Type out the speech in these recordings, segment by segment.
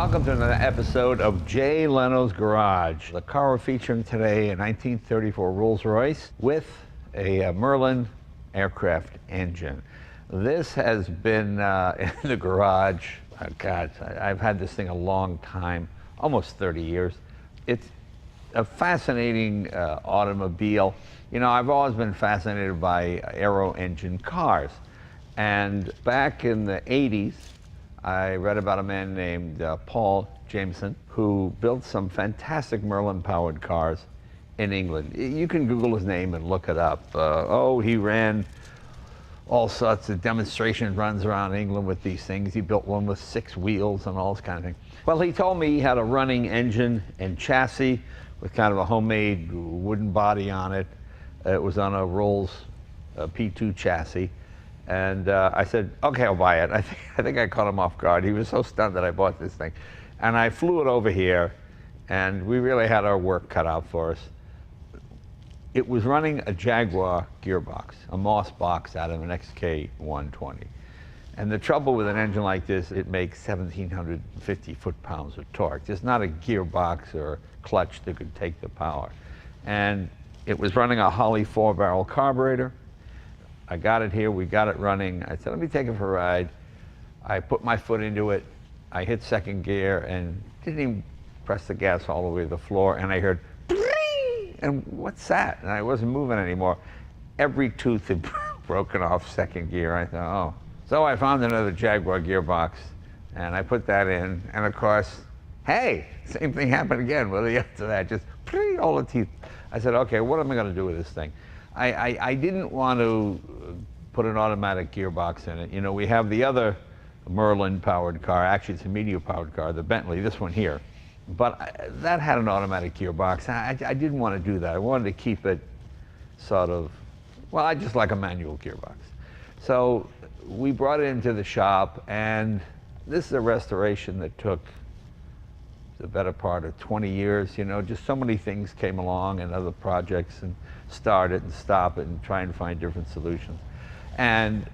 Welcome to another episode of Jay Leno's Garage. The car we're featuring today, a 1934 Rolls-Royce with a Merlin aircraft engine. This has been in the garage, God, I've had this thing a long time, almost 30 years. It's a fascinating automobile. You know, I've always been fascinated by aero engine cars. And back in the 80s, I read about a man named Paul Jameson who built some fantastic Merlin-powered cars in England. You can Google his name and look it up. He ran all sorts of demonstration runs around England with these things. He built one with 6 wheels and all this kind of thing. Well, he told me he had a running engine and chassis with kind of a homemade wooden body on it. It was on a Rolls P2 chassis. And I said, okay, I'll buy it. I think I caught him off guard. He was so stunned that I bought this thing. And I flew it over here, and we really had our work cut out for us. It was running a Jaguar gearbox, a Moss box out of an XK 120. And the trouble with an engine like this, it makes 1,750 foot-pounds of torque. There's not a gearbox or clutch that could take the power. And it was running a Holley 4-barrel carburetor. I got it here, we got it running. I said, let me take it for a ride. I put my foot into it. I hit second gear and didn't even press the gas all the way to the floor. And I heard, and what's that? And I wasn't moving anymore. Every tooth had broken off second gear. I thought, oh. So I found another Jaguar gearbox and I put that in. And of course, hey, same thing happened again. Well, after that, just all the teeth. I said, okay, what am I gonna do with this thing? I didn't want to put an automatic gearbox in it. You know, we have the other Merlin-powered car. Actually, it's a Meteor-powered car, the Bentley, this one here. But that had an automatic gearbox. I didn't want to do that. I wanted to keep it sort of, well, I just like a manual gearbox. So we brought it into the shop, and this is a restoration that took the better part of 20 years. You know, just so many things came along and other projects and start it and stop it and try and find different solutions. And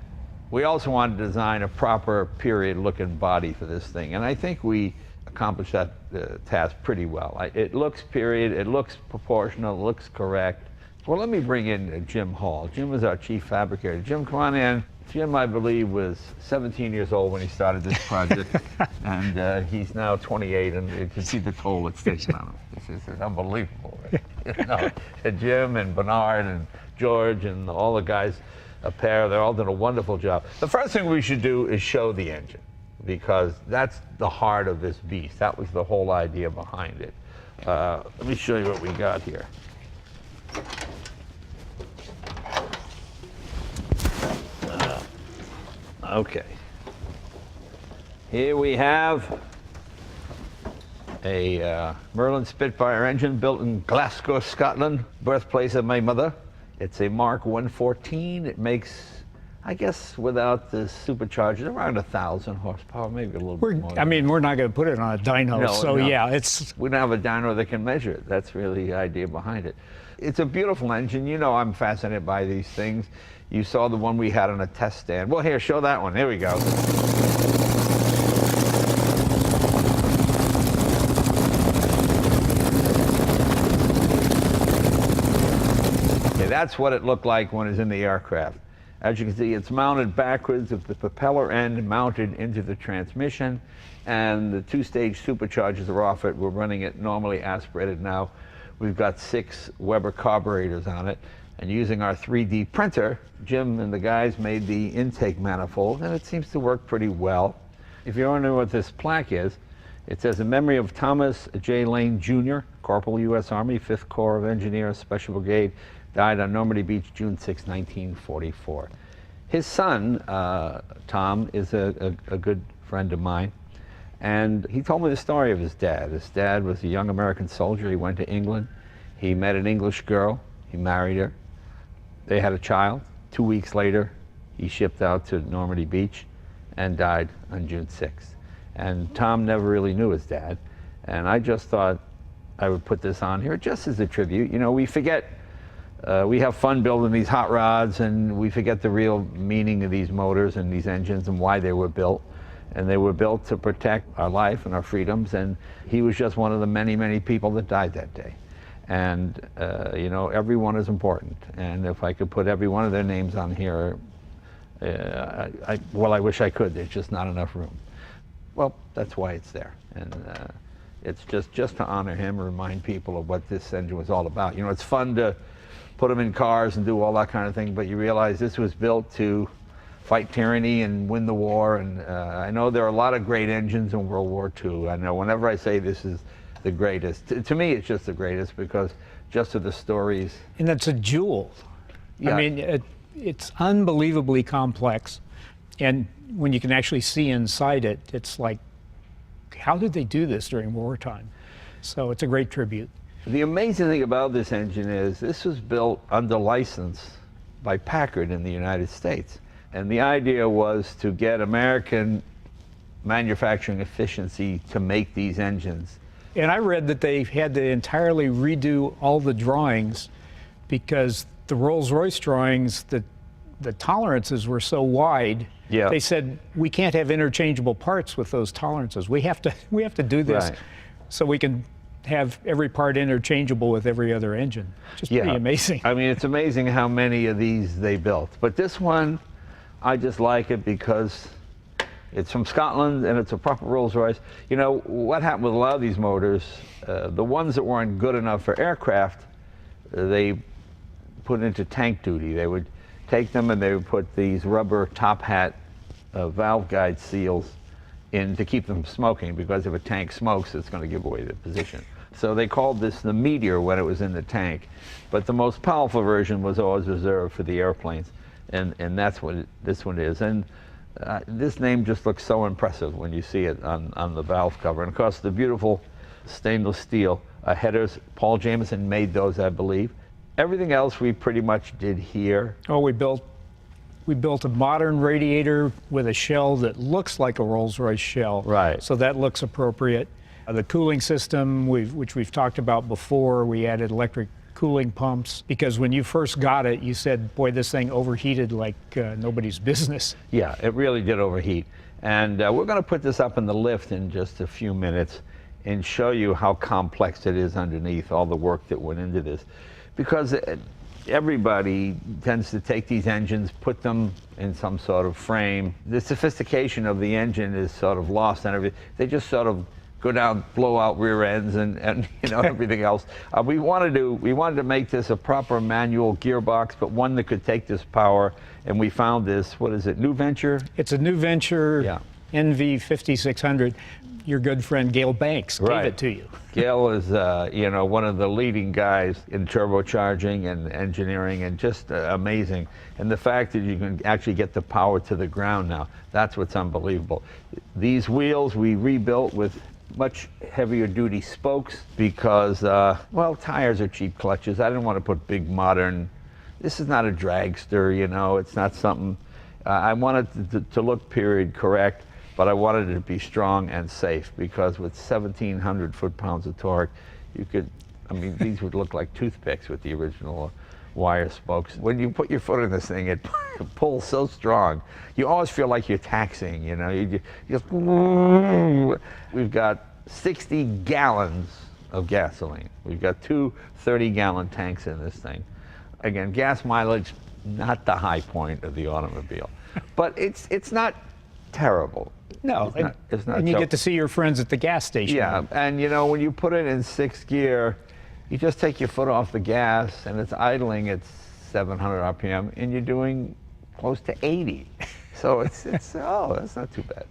we also wanted to design a proper period looking body for this thing. And I think we accomplished that task pretty well. It looks period, it looks proportional, it looks correct. Well, let me bring in Jim Hall. Jim is our chief fabricator. Jim, come on in. Jim, I believe, was 17 years old when he started this project, and he's now 28, and you can see the toll it's taken on him. This is unbelievable. Right? You know, Jim and Bernard and George and all the guys, a pair, they're all done a wonderful job. The first thing we should do is show the engine, because that's the heart of this beast. That was the whole idea behind it. Let me show you what we got here. Okay. Here we have a Merlin Spitfire engine built in Glasgow, Scotland, birthplace of my mother. It's a Mark 114. It makes, I guess, without the superchargers, around 1,000 horsepower, maybe a little bit more. I mean, we're not going to put it on a dyno, no. Yeah, it's... We don't have a dyno that can measure it. That's really the idea behind it. It's a beautiful engine. You know I'm fascinated by these things. You saw the one we had on a test stand. Well, here, show that one. There we go. Okay, that's what it looked like when it was in the aircraft. As you can see, it's mounted backwards with the propeller end mounted into the transmission, and the 2-stage superchargers are off it. We're running it normally aspirated now. We've got 6 Weber carburetors on it. And using our 3D printer, Jim and the guys made the intake manifold, and it seems to work pretty well. If you don't know what this plaque is, it says, in memory of Thomas J. Lane, Jr., Corporal, U.S. Army, 5th Corps of Engineers, Special Brigade, died on Normandy Beach, June 6, 1944. His son, Tom, is a good friend of mine, and he told me the story of his dad. His dad was a young American soldier. He went to England. He met an English girl. He married her. They had a child. 2 weeks later, he shipped out to Normandy Beach and died on June 6th. And Tom never really knew his dad. And I just thought I would put this on here just as a tribute. You know, we forget, we have fun building these hot rods, and we forget the real meaning of these motors and these engines and why they were built. and they were built to protect our life and our freedoms, and he was just one of the many, many people that died that day. And you know, everyone is important, and if I could put every one of their names on here, well, I wish I could. There's just not enough room. Well, that's why it's there, and it's just to honor him and remind people of what this engine was all about. You know, it's fun to put them in cars and do all that kind of thing, but you realize this was built to fight tyranny and win the war. And I know there are a lot of great engines in World War II. I know whenever I say this is the greatest, to me it's just the greatest because just of the stories. And it's a jewel. Yeah. I mean, it's unbelievably complex. And when you can actually see inside it, it's like, how did they do this during wartime? So it's a great tribute. The amazing thing about this engine is this was built under license by Packard in the United States. And the idea was to get American manufacturing efficiency to make these engines. And I read that they had to entirely redo all the drawings because the Rolls-Royce drawings, the tolerances were so wide. Yeah. They said, we can't have interchangeable parts with those tolerances. We have to do this right. So we can have every part interchangeable with every other engine. Just pretty amazing. I mean, it's amazing how many of these they built. But this one, I just like it because it's from Scotland and it's a proper Rolls-Royce. You know, what happened with a lot of these motors, the ones that weren't good enough for aircraft, they put into tank duty. They would take them and they would put these rubber top hat valve guide seals in to keep them from smoking, because if a tank smokes, it's going to give away the position. So they called this the Meteor when it was in the tank. But the most powerful version was always reserved for the airplanes. And that's what this one is. And this name just looks so impressive when you see it on the valve cover. And of course, the beautiful stainless steel headers, Paul Jameson made those, I believe. Everything else we pretty much did here. Oh, we built a modern radiator with a shell that looks like a Rolls-Royce shell. Right. So that looks appropriate. The cooling system, which we've talked about before, we added electric cooling pumps, because when you first got it, you said, boy, this thing overheated like nobody's business. Yeah, it really did overheat. And we're going to put this up in the lift in just a few minutes and show you how complex it is underneath, all the work that went into this. Because everybody tends to take these engines, put them in some sort of frame. The sophistication of the engine is sort of lost and everything. They just sort of go down, blow out rear ends and you know, everything else. We wanted to make this a proper manual gearbox, but one that could take this power. And we found this, what is it, New Venture? It's a New Venture NV 5600. Your good friend Gail Banks gave it to you. Gail is, you know, one of the leading guys in turbocharging and engineering, and just amazing. And the fact that you can actually get the power to the ground now, that's what's unbelievable. These wheels we rebuilt with much heavier duty spokes because, well, tires are cheap clutches. I didn't want to put big modern, this is not a dragster, you know, it's not something, I wanted to look period correct, but I wanted it to be strong and safe, because with 1,700 foot-pounds of torque, you could, I mean, these would look like toothpicks with the original wire spokes. When you put your foot in this thing, it pulls so strong. You always feel like you're taxiing, you know. You just, we've got 60 gallons of gasoline. We've got two 30-gallon tanks in this thing. Again, gas mileage, not the high point of the automobile, but it's not terrible. No, it's not and you get to see your friends at the gas station. Yeah, and you know, when you put it in sixth gear, you just take your foot off the gas and it's idling at 700 RPM and you're doing close to 80. So it's oh, that's not too bad.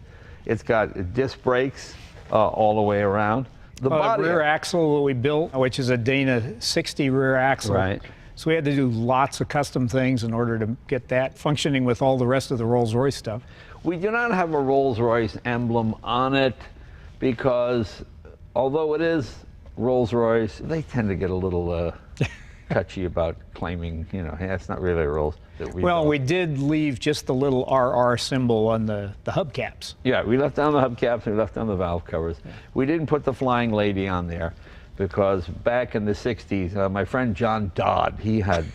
It's got disc brakes all the way around. The body, rear axle that we built, which is a Dana 60 rear axle. Right. So we had to do lots of custom things in order to get that functioning with all the rest of the Rolls-Royce stuff. We do not have a Rolls-Royce emblem on it because, although it is Rolls-Royce, they tend to get a little touchy about claiming, you know, hey, that's not really a Rolls. Well, we did leave just the little RR symbol on the hubcaps. Yeah, we left down the hubcaps and we left down the valve covers. Yeah. We didn't put the Flying Lady on there because back in the 60s, my friend John Dodd, he had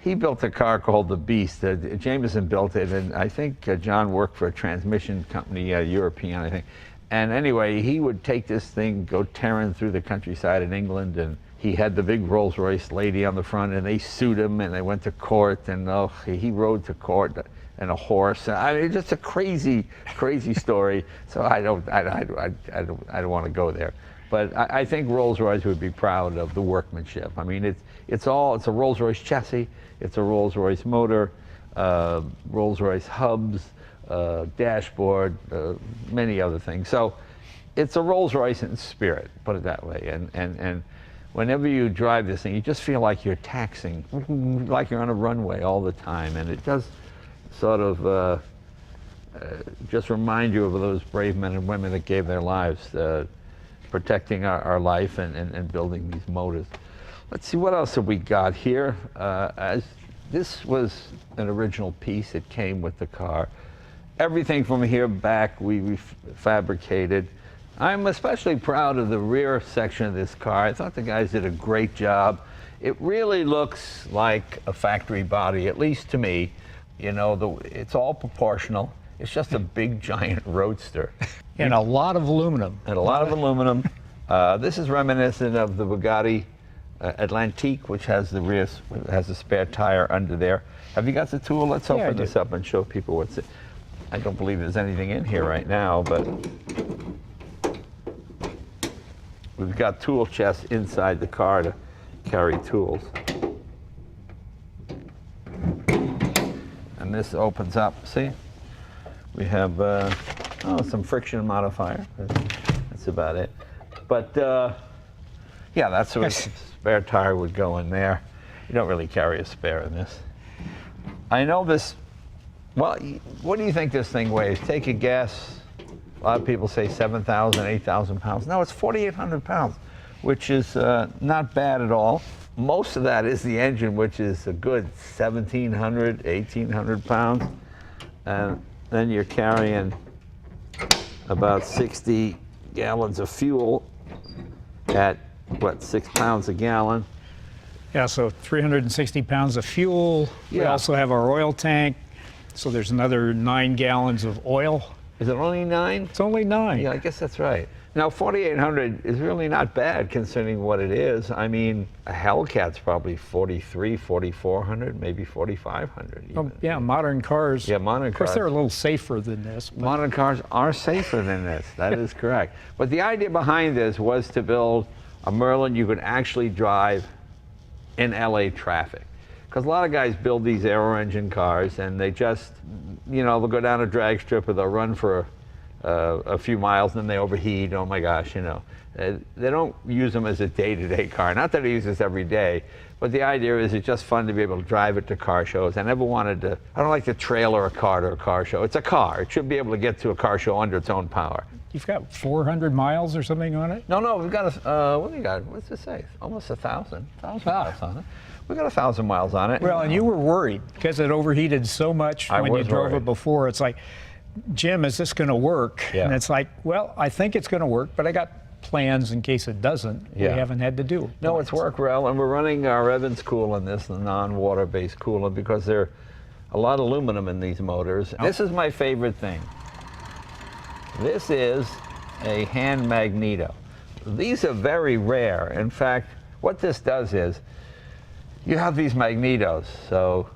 he built a car called the Beast. Jameson built it, and I think John worked for a transmission company, European, I think. And anyway, he would take this thing, go tearing through the countryside in England, and he had the big Rolls-Royce lady on the front, and they sued him, and they went to court, and he rode to court and a horse. I mean, just a crazy, crazy story. So I don't want to go there. But I think Rolls-Royce would be proud of the workmanship. I mean, it's a Rolls-Royce chassis, it's a Rolls-Royce motor, Rolls-Royce hubs, dashboard, many other things. So it's a Rolls-Royce in spirit, put it that way. And whenever you drive this thing, you just feel like you're taxing, like you're on a runway all the time. And it does sort of just remind you of those brave men and women that gave their lives protecting our life and building these motors. Let's see, what else have we got here? As this was an original piece, it came with the car. Everything from here back we fabricated. I'm especially proud of the rear section of this car. I thought the guys did a great job. It really looks like a factory body, at least to me. You know, it's all proportional. It's just a big, giant roadster. And a lot of aluminum. And a lot of aluminum. This is reminiscent of the Bugatti Atlantique, which has the rear, has a spare tire under there. Have you got the tool? Let's open this up and show people what's it. I don't believe there's anything in here right now, but we've got tool chests inside the car to carry tools. And this opens up, see? We have some friction modifier. That's about it. But yeah, that's where the spare tire would go in there. You don't really carry a spare in this. I know this, well, what do you think this thing weighs? Take a guess. A lot of people say 7,000, 8,000 pounds. No, it's 4,800 pounds, which is not bad at all. Most of that is the engine, which is a good 1,700, 1,800 pounds. And then you're carrying about 60 gallons of fuel at, what, 6 pounds a gallon. Yeah, so 360 pounds of fuel. Yeah. We also have our oil tank. So there's another 9 gallons of oil. Is it only 9? It's only 9. Yeah, I guess that's right. Now, 4,800 is really not bad considering what it is. I mean, a Hellcat's probably 4,300, 4,400, maybe 4,500. Oh, yeah, modern cars. Yeah, modern cars. Of course, they're a little safer than this. Modern cars are safer than this. That is correct. But the idea behind this was to build a Merlin you could actually drive in LA traffic. Because a lot of guys build these aero engine cars and they just, you know, they'll go down a drag strip or they'll run for a few miles and then they overheat. Oh my gosh, you know. They don't use them as a day-to-day car. Not that I use this every day, but the idea is it's just fun to be able to drive it to car shows. I never wanted to, I don't like to trailer a car to a car show. It's a car. It should be able to get to a car show under its own power. You've got 400 miles or something on it? No, we've got a, what do you got? What's it say? Almost 1,000 miles on it. We got 1,000 miles on it. Well, and you were worried because it overheated so much when you drove it before. It's like, Jim, is this going to work? Yeah. And it's like, well, I think it's going to work, but I got plans in case it doesn't. Yeah. We haven't had to do it. No, it's worked well, and we're running our Evans coolant, this, the non-water-based coolant, because there's a lot of aluminum in these motors. Oh. This is my favorite thing. This is a hand magneto. These are very rare. In fact, what this does is, you have these magnetos, so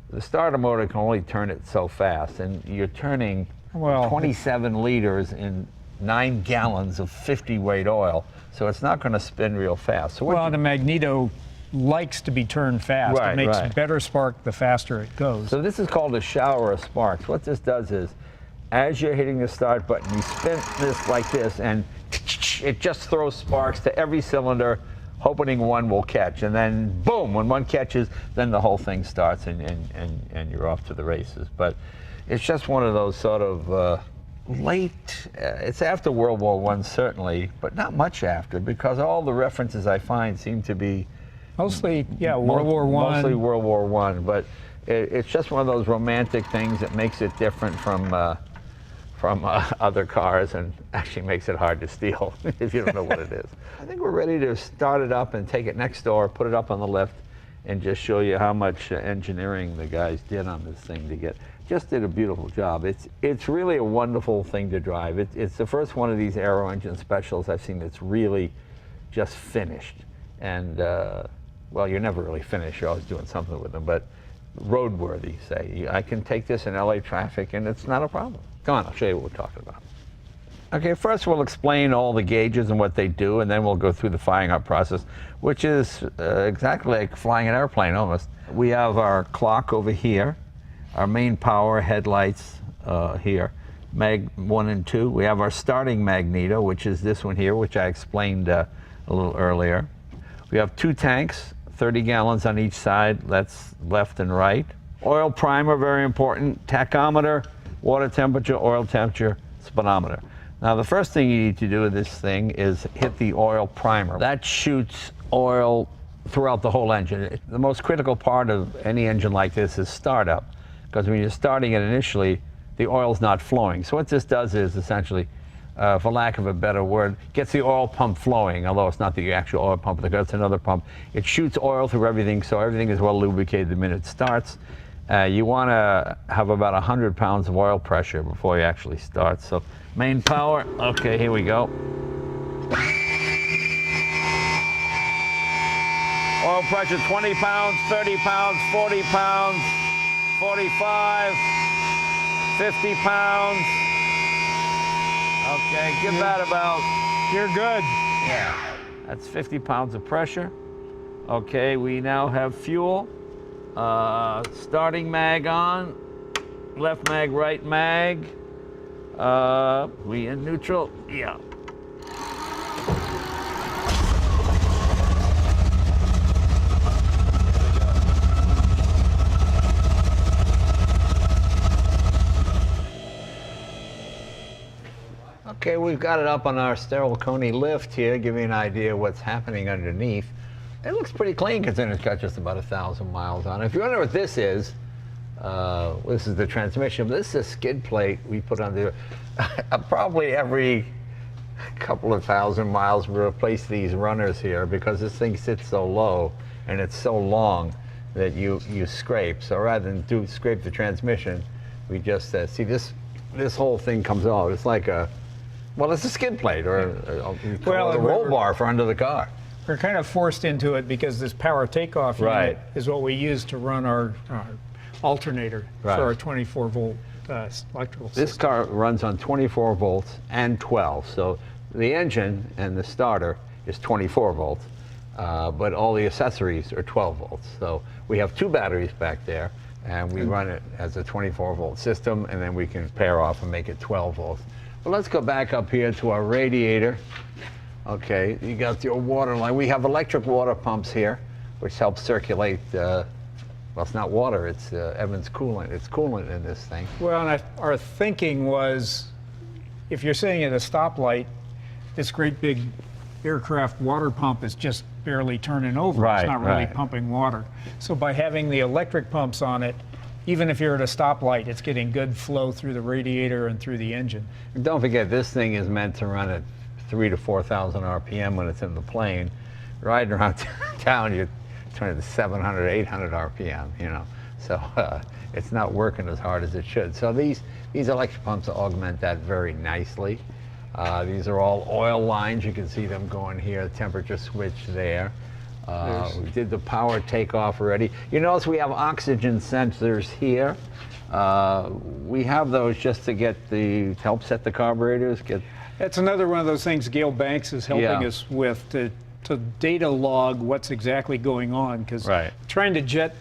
the starter motor can only turn it so fast, and you're turning 27 liters in 9 gallons of 50 weight oil, so it's not going to spin real fast. So well, the magneto likes to be turned fast. Right, it makes better spark the faster it goes. So this is called a shower of sparks. What this does is, as you're hitting the start button, you spin this like this, and it just throws sparks to every cylinder, hoping one will catch, and then boom, when one catches, then the whole thing starts and you're off to the races. But it's just one of those sort of late, it's after World War I certainly, but not much after, because all the references I find seem to be mostly, yeah, World War I. Mostly World War I, but it's just one of those romantic things that makes it different from other cars and actually makes it hard to steal if you don't know what it is. I think we're ready to start it up and take it next door, put it up on the lift, and just show you how much engineering the guys did on this thing to get. Just did a beautiful job. It's really a wonderful thing to drive. It's the first one of these aero engine specials I've seen that's really just finished. And well, you're never really finished. You're always doing something with them, but roadworthy, say. I can take this in LA traffic and it's not a problem. Come on, I'll show you what we're talking about. Okay, first we'll explain all the gauges and what they do, and then we'll go through the firing up process, which is exactly like flying an airplane almost. We have our clock over here, our main power headlights here, Mag 1 and 2. We have our starting Magneto, which is this one here, which I explained a little earlier. We have 2 tanks, 30 gallons on each side, that's left and right. Oil primer, very important. Tachometer, water temperature, oil temperature, speedometer. Now the first thing you need to do with this thing is hit the oil primer. That shoots oil throughout the whole engine. The most critical part of any engine like this is startup, because when you're starting it initially, the oil's not flowing. So what this does is essentially, for lack of a better word, gets the oil pump flowing, although it's not the actual oil pump, it's another pump. It shoots oil through everything, so everything is well lubricated the minute it starts. You want to have about 100 pounds of oil pressure before you actually start. So main power, okay, here we go. Oil pressure 20 pounds, 30 pounds, 40 pounds, 45, 50 pounds. Okay, give that about. You're good. Yeah, that's 50 pounds of pressure. Okay, we now have fuel. Starting mag on, left mag, right mag. We in neutral, yeah. Okay, we've got it up on our sterile Coney lift here, give you an idea of what's happening underneath. It looks pretty clean considering it's got just about 1,000 miles on it. If you wonder what this is the transmission. This is a skid plate we put on there. Probably every couple of thousand miles we replace these runners here because this thing sits so low and it's so long that you scrape. So rather than scrape the transmission, we just see this whole thing comes out. It's like it's a skid plate or a roll bar for under the car. We're kind of forced into it because this power takeoff unit is what we use to run our alternator for our 24-volt electrical system. This car runs on 24 volts and 12. So the engine and the starter is 24 volts, but all the accessories are 12 volts. So we have 2 batteries back there, and we run it as a 24-volt system, and then we can pair off and make it 12 volts. But let's go back up here to our radiator. Okay, you got your water line. We have electric water pumps here, which help circulate, well, it's not water, it's Evans coolant. It's coolant in this thing. Well, and our thinking was, if you're sitting at a stoplight, this great big aircraft water pump is just barely turning over. It's not really pumping water. So by having the electric pumps on it, even if you're at a stoplight, it's getting good flow through the radiator and through the engine. And don't forget, this thing is meant to run at 3,000 to 4,000 RPM when it's in the plane. Riding around town, you're turning to 700, 800 RPM, you know. So it's not working as hard as it should. So these electric pumps augment that very nicely. These are all oil lines. You can see them going here, temperature switch there. We did the power takeoff already. You notice we have oxygen sensors here. We have those just to help set the carburetors. That's another one of those things Gail Banks is helping us with, to data log what's exactly going on, because trying to jet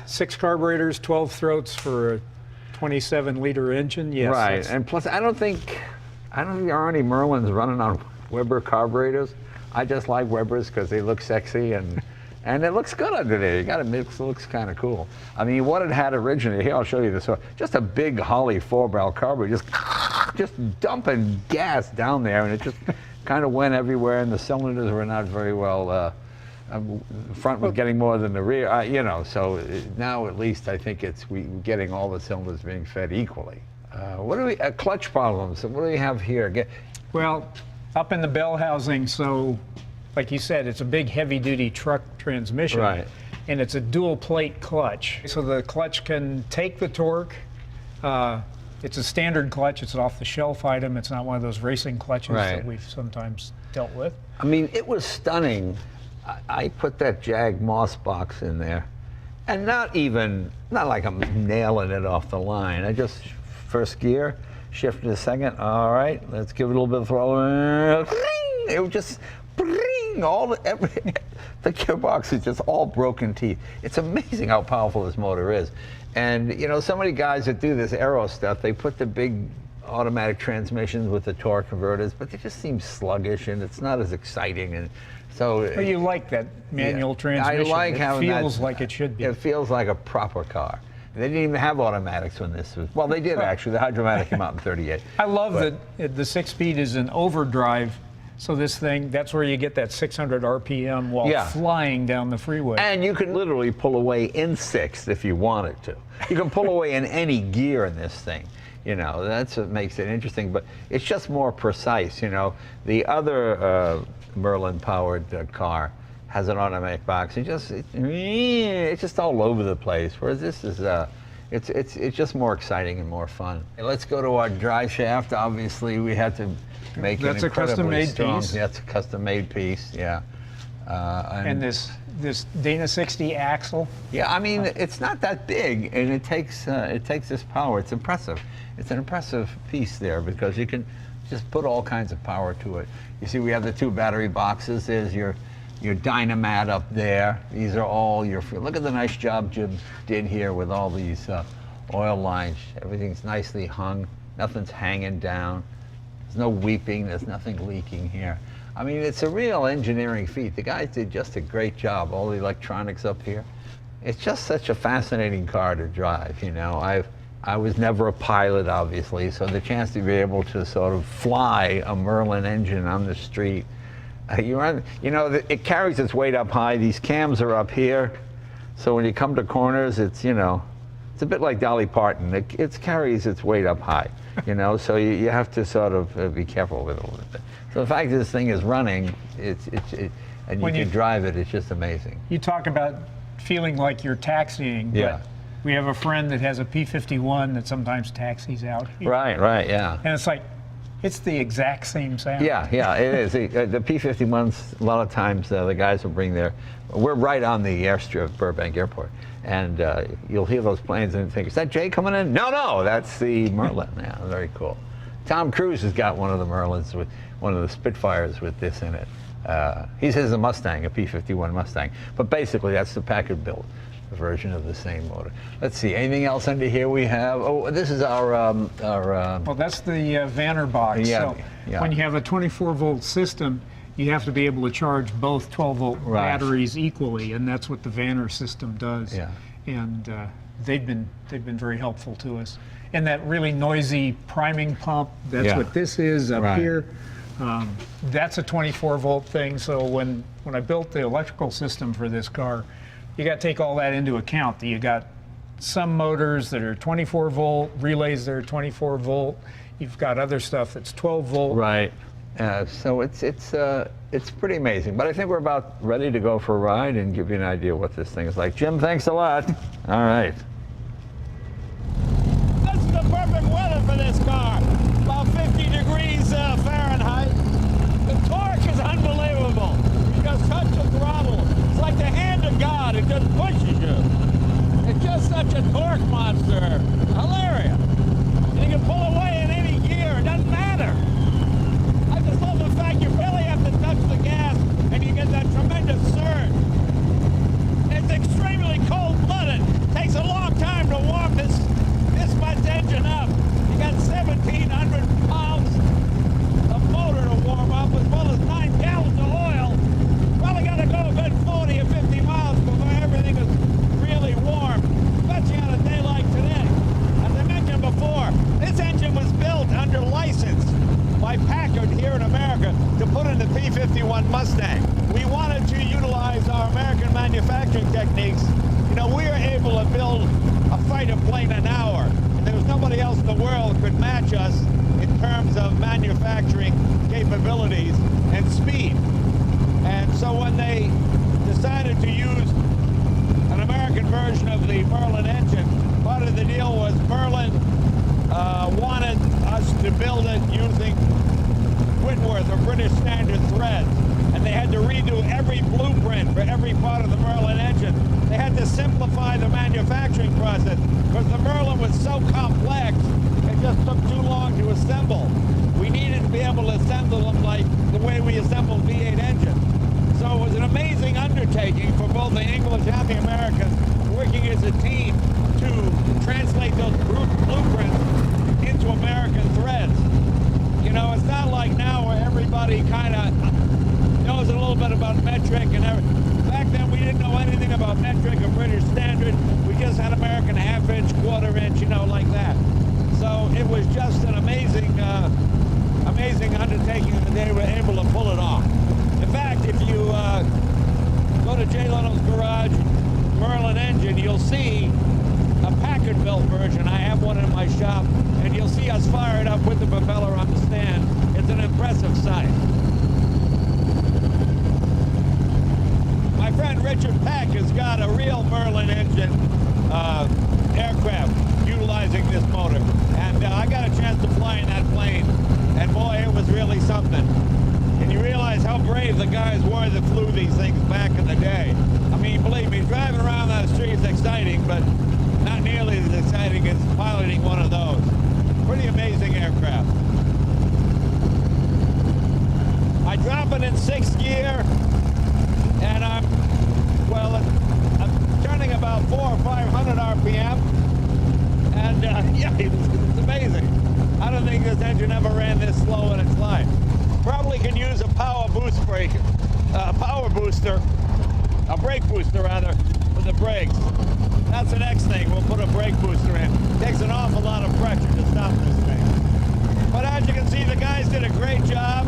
6 carburetors, 12 throats for a 27-liter engine, yes. And plus I don't think there are any Merlins running on Weber carburetors. I just like Webers because they look sexy and it looks good under there. You got to mix, it looks kind of cool. I mean, what it had originally, here I'll show you this, just a big Holley 4-barrel carburetor, just dumping gas down there, and it just kind of went everywhere, and the cylinders were not very well, the front was getting more than the rear, you know, so now at least I think we're getting all the cylinders being fed equally. Clutch problems, what do we have here? Well, up in the bell housing, so like you said, it's a big heavy-duty truck transmission. and it's a dual plate clutch. So the clutch can take the torque. It's a standard clutch. It's an off-the-shelf item. It's not one of those racing clutches that we've sometimes dealt with. I mean, it was stunning. I put that Jag Moss box in there, and not like I'm nailing it off the line. I just, first gear, shift to the second. All right, let's give it a little bit of throttle. It was just, the gearbox is just all broken teeth. It's amazing how powerful this motor is. And you know, so many guys that do this aero stuff, they put the big automatic transmissions with the torque converters, but they just seem sluggish and it's not as exciting. And so, well, you like that manual transmission. I like having that. It feels like it should be. It feels like a proper car. They didn't even have automatics when this was. Well, they did actually. The Hydromatic came out in '38. I love that the 6-speed is an overdrive. So this thing, that's where you get that 600 RPM while flying down the freeway. And you can literally pull away in sixth if you wanted to. You can pull away in any gear in this thing. You know, that's what makes it interesting. But it's just more precise. You know, the other Merlin-powered car has an automatic box. It's just all over the place. Whereas this is it's just more exciting and more fun. Let's go to our drive shaft. Obviously, we had to make it incredibly a custom-made piece. That's a custom-made piece. Yeah. And this Dana 60 axle. Yeah, I mean, it's not that big, and it takes this power. It's impressive. It's an impressive piece there because you can just put all kinds of power to it. You see, we have the 2 battery boxes. There's your Dynamat up there. These are all your. Look at the nice job Jim did here with all these oil lines. Everything's nicely hung. Nothing's hanging down. There's no weeping. There's nothing leaking here. I mean, it's a real engineering feat. The guys did just a great job. All the electronics up here. It's just such a fascinating car to drive. You know, I was never a pilot, obviously, so the chance to be able to sort of fly a Merlin engine on the street. You know, it carries its weight up high. These cams are up here, so when you come to corners, it's, you know, it's a bit like Dolly Parton. It carries its weight up high, you know, so you have to sort of be careful with it a little bit. So the fact that this thing is running, and you can drive it, it's just amazing. You talk about feeling like you're taxiing, but we have a friend that has a P-51 that sometimes taxis out here. Right, yeah. And it's like, it's the exact same sound. Yeah, it is. The P-51s, a lot of times the guys will bring we're right on the airstrip, Burbank Airport, and you'll hear those planes and think, is that Jay coming in? No, that's the Merlin. Yeah, very cool. Tom Cruise has got one of the Merlins, with one of the Spitfires with this in it. He says a Mustang, a P-51 Mustang, but basically that's the Packard built version of the same motor. Let's see, anything else under here we have? Oh, this is our well, that's the Vanner box. So when you have a 24-volt system, you have to be able to charge both 12-volt batteries equally, and that's what the Vanner system does. Yeah. And they've been very helpful to us. And that really noisy priming pump, that's what this is up here. That's a 24-volt thing, so when I built the electrical system for this car, you got to take all that into account. You got some motors that are 24-volt, relays that are 24-volt. You've got other stuff that's 12-volt. Right. So it's pretty amazing. But I think we're about ready to go for a ride and give you an idea what this thing is like. Jim, thanks a lot. All right. This is the perfect weather for this car. About 50 degrees Fahrenheit. The torque is unbelievable. You just touch the throttle. It's like the hand of God. It just pushes you. It's just such a torque monster. Hilarious. And you can pull away in any gear. It doesn't matter. I just love the fact you really have to touch the gas and you get that tremendous surge. It's extremely cold-blooded. Takes a long time to warm this much engine up. You got 1,700 pounds of motor to warm up, as well as 9 gallons of oil. Probably got to go a good 40 or 50 miles before everything is really warm, especially on a day like today. As I mentioned before, this engine was built under license by Packard here in America to put in the P-51 Mustang. We wanted to utilize our American manufacturing techniques. You know, we were able to build a fighter plane an hour, and there was nobody else in the world could match us in terms of manufacturing capabilities and speed. And so when they decided to use an American version of the Merlin engine. Part of the deal was Merlin wanted us to build it using Whitworth or British Standard threads, and they had to redo every blueprint for every part of the Merlin engine. They had to simplify the manufacturing process because the Merlin was so complex, it just took too long to assemble. We needed to be able to assemble them like the way we assembled V8 engines. So it was an amazing undertaking for both the English and the Americans working as a team to translate those blueprints into American threads. You know, it's not like now where everybody kind of knows a little bit about metric and everything. Back then we didn't know anything about metric or British Standard. We just had American half-inch, quarter-inch, you know, like that. So it was just an amazing, amazing undertaking that they were able to pull it off. In fact, if you go to Jay Leno's garage, Merlin engine, you'll see a Packard-built version. I have one in my shop, and you'll see us fire it up with the propeller on the stand. It's an impressive sight. My friend Richard Peck has got a real Merlin engine aircraft utilizing this motor, and I got a chance to fly in that plane, and boy, it was really something. And you realize how brave the guys were that flew these things back in the day. I mean, believe me, driving around that street is exciting, but not nearly as exciting as piloting one of those. Pretty amazing aircraft. I drop it in 6th gear, and I'm turning about 400 or 500 RPM, and yeah, it's amazing. I don't think this engine ever ran this slow in its life. Probably can use a power booster, a brake booster rather, for the brakes. That's the next thing. We'll put a brake booster in. Takes an awful lot of pressure to stop this thing. But as you can see, the guys did a great job.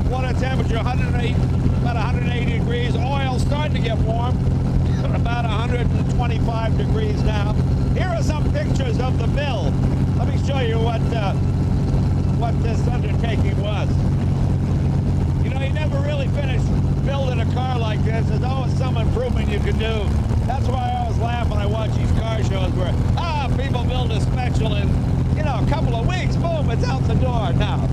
Water temperature 108, about 180 degrees. Oil starting to get warm, about 125 degrees now. Here are some pictures of the build. Let me show you what this undertaking was. You know, you never really finished building a car like this. There's always some improvement you can do. That's why I always laugh when I watch these car shows where, people build a special in, you know, a couple of weeks, boom, it's out the door. Now,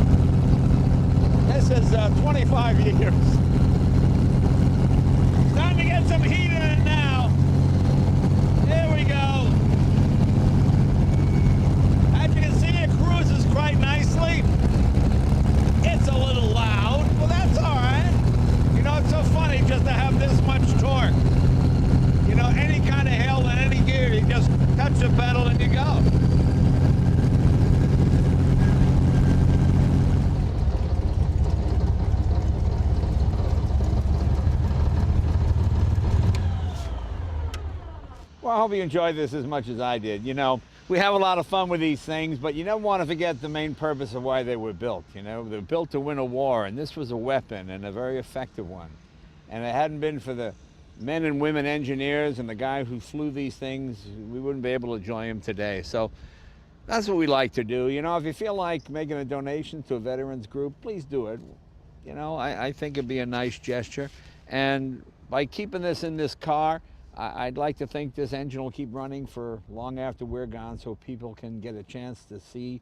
this is 25 years. Time to get some heat in it now. Here we go. As you can see, it cruises quite nicely. It's a little loud, but that's all right. You know, it's so funny just to have this much torque. You know, any kind of hill in any gear, you just touch the pedal and you go. Well, I hope you enjoyed this as much as I did. You know, we have a lot of fun with these things, but you never want to forget the main purpose of why they were built. You know, they were built to win a war, and this was a weapon, and a very effective one. And if it hadn't been for the men and women engineers and the guy who flew these things, we wouldn't be able to enjoy them today. So that's what we like to do. You know, if you feel like making a donation to a veterans group, please do it. You know, I think it'd be a nice gesture. And by keeping this in this car, I'd like to think this engine will keep running for long after we're gone, so people can get a chance to see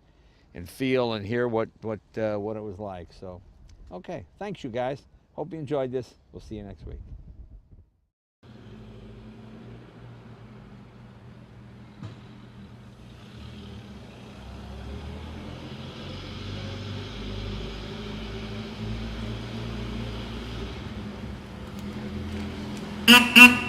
and feel and hear what it was like. So, okay, thanks you guys. Hope you enjoyed this. We'll see you next week. Mm-hmm.